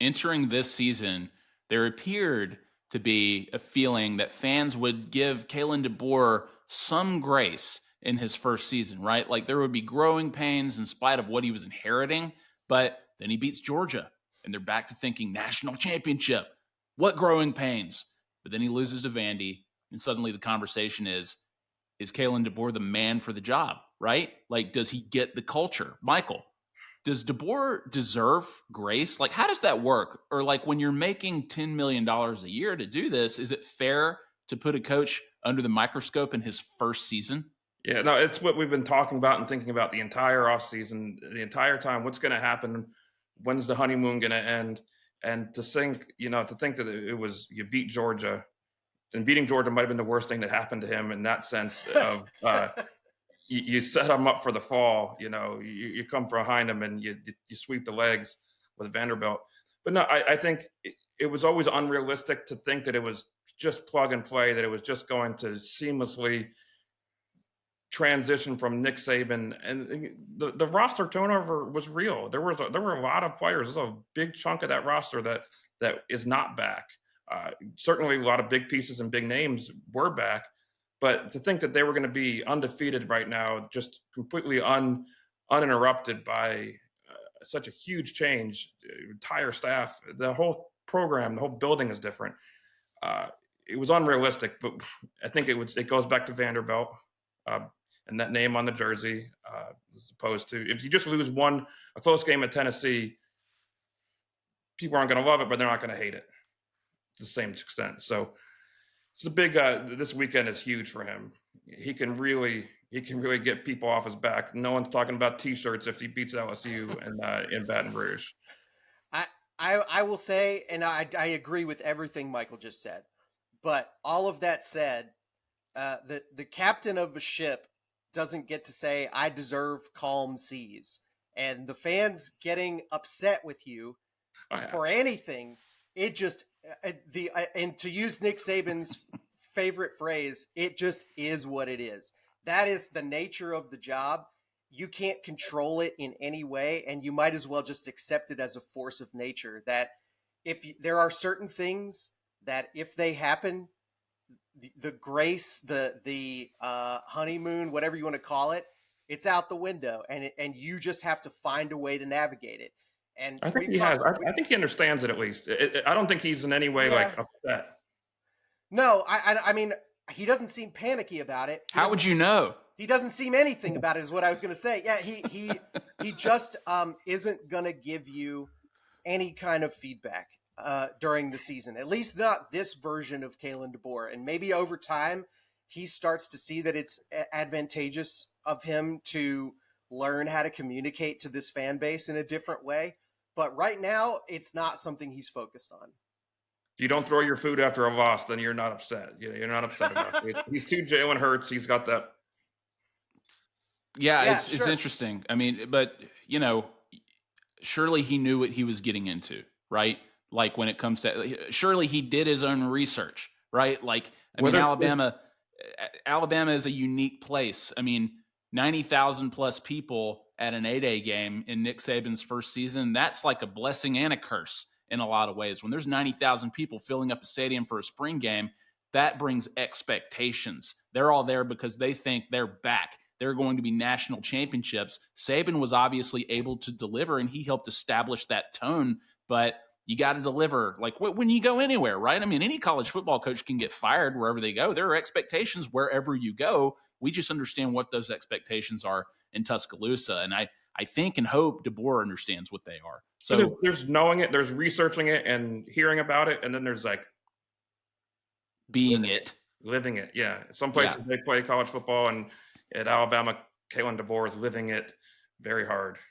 entering this season, there appeared to be a feeling that fans would give Kalen DeBoer some grace in his first season, right? Like there would be growing pains in spite of what he was inheriting, but then he beats Georgia and they're back to thinking national championship. What growing pains? But then he loses to Vandy, and suddenly the conversation is Kalen DeBoer the man for the job, right? Like, does he get the culture? Michael, does DeBoer deserve grace? Like, how does that work? Or like when you're making $10 million a year to do this, is it fair to put a coach under the microscope in his first season? Yeah, no, it's what we've been talking about and thinking about the entire offseason, the entire time. What's going to happen? When's the honeymoon going to end? And to think that it was you beat Georgia, and beating Georgia might have been the worst thing that happened to him in that sense of you set him up for the fall. You come from behind him and you sweep the legs with Vanderbilt. But no, I think it was always unrealistic to think that it was just plug and play, that it was just going to seamlessly transition from Nick Saban, and the roster turnover was real. There were a lot of players. There's a big chunk of that roster that is not back. Certainly, a lot of big pieces and big names were back, but to think that they were going to be undefeated right now, just completely uninterrupted by such a huge change, entire staff, the whole program, the whole building is different. It was unrealistic, but I think it goes back to Vanderbilt. Uh, and that name on the jersey, as opposed to if you just lose a close game at Tennessee, people aren't going to love it, but they're not going to hate it to the same extent. So it's a big. This weekend is huge for him. He can really get people off his back. No one's talking about T-shirts if he beats LSU in Baton Rouge. I, I will say, and I agree with everything Michael just said, but all of that said, the captain of a ship doesn't get to say, I deserve calm seas. And the fans getting upset with you Oh, yeah. for anything, it just, and to use Nick Saban's favorite phrase, it just is what it is. That is the nature of the job. You can't control it in any way, and you might as well just accept it as a force of nature. That there are certain things that if they happen, the grace, the honeymoon, whatever you want to call it, it's out the window, and you just have to find a way to navigate it. And I think we've he has. talked. I think he understands it at least. I don't think he's in any way Yeah. like upset. No, I mean, he doesn't seem panicky about it. How would you know? He doesn't seem anything about it, is what I was going to say. Yeah, he just isn't going to give you any kind of feedback during the season. At least not this version of Kalen DeBoer. And maybe over time, he starts to see that it's advantageous of him to learn how to communicate to this fan base in a different way. But right now, it's not something he's focused on. If you don't throw your food after a loss, then you're not upset. You're not upset enough. He's too Jalen Hurts. He's got that. Yeah, Yeah, it's sure. interesting. I mean, but surely he knew what he was getting into, right? Like when it comes to surely he did his own research, right? Like I mean, Whether Alabama is a unique place. I mean, 90,000 plus people at an 8A game in Nick Saban's first season, that's like a blessing and a curse in a lot of ways. When there's 90,000 people filling up a stadium for a spring game, that brings expectations. They're all there because they think they're back. They're going to be national championships. Saban was obviously able to deliver, and he helped establish that tone, but you got to deliver like when you go anywhere, right? I mean, any college football coach can get fired wherever they go. There are expectations wherever you go. We just understand what those expectations are in Tuscaloosa. And I think and hope DeBoer understands what they are. So there's knowing it, there's researching it and hearing about it, and then there's like being living it. living it. Yeah, some Yeah. places they play college football, and at Alabama, Kalen DeBoer is living it very hard.